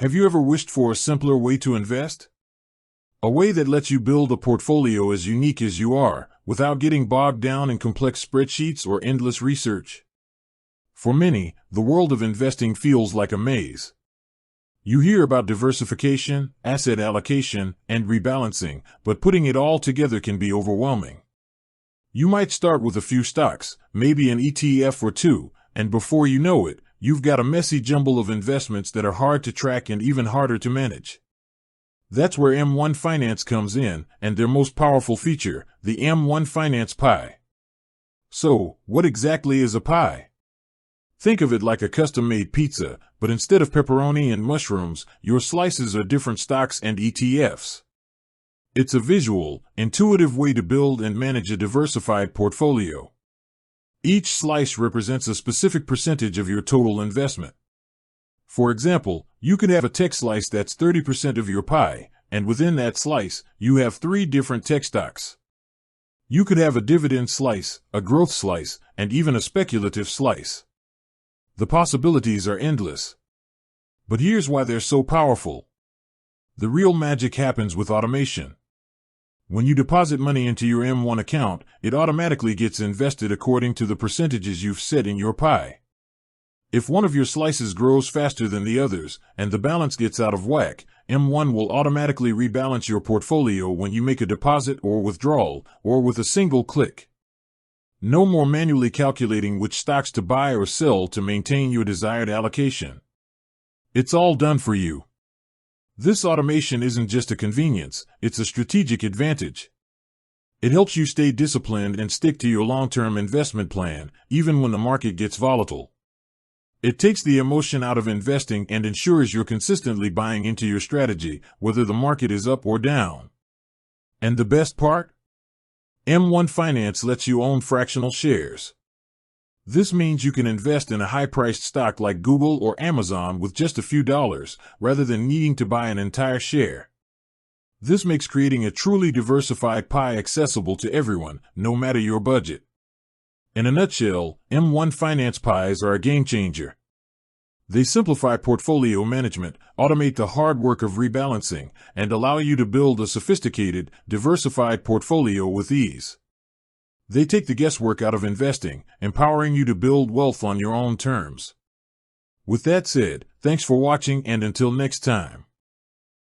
Have you ever wished for a simpler way to invest? A way that lets you build a portfolio as unique as you are, without getting bogged down in complex spreadsheets or endless research? For many, the world of investing feels like a maze. You hear about diversification, asset allocation, and rebalancing, but putting it all together can be overwhelming. You might start with a few stocks, maybe an ETF or two, and before you know it, you've got a messy jumble of investments that are hard to track and even harder to manage. That's where M1 Finance comes in, and their most powerful feature, the M1 Finance Pie. So, what exactly is a pie? Think of it like a custom-made pizza, but instead of pepperoni and mushrooms, your slices are different stocks and ETFs. It's a visual, intuitive way to build and manage a diversified portfolio. Each slice represents a specific percentage of your total investment. For example, you could have a tech slice that's 30% of your pie, and within that slice, you have 3 different tech stocks. You could have a dividend slice, a growth slice, and even a speculative slice. The possibilities are endless. But here's why they're so powerful. The real magic happens with automation. When you deposit money into your M1 account, it automatically gets invested according to the percentages you've set in your pie. If one of your slices grows faster than the others, and the balance gets out of whack, M1 will automatically rebalance your portfolio when you make a deposit or withdrawal, or with a single click. No more manually calculating which stocks to buy or sell to maintain your desired allocation. It's all done for you. This automation isn't just a convenience, it's a strategic advantage. It helps you stay disciplined and stick to your long-term investment plan, even when the market gets volatile. It takes the emotion out of investing and ensures you're consistently buying into your strategy, whether the market is up or down. And the best part? M1 Finance lets you own fractional shares. This means you can invest in a high-priced stock like Google or Amazon with just a few dollars, rather than needing to buy an entire share. This makes creating a truly diversified pie accessible to everyone, no matter your budget. In a nutshell, M1 Finance pies are a game changer. They simplify portfolio management, automate the hard work of rebalancing, and allow you to build a sophisticated, diversified portfolio with ease. They take the guesswork out of investing, empowering you to build wealth on your own terms. With that said, thanks for watching, and until next time.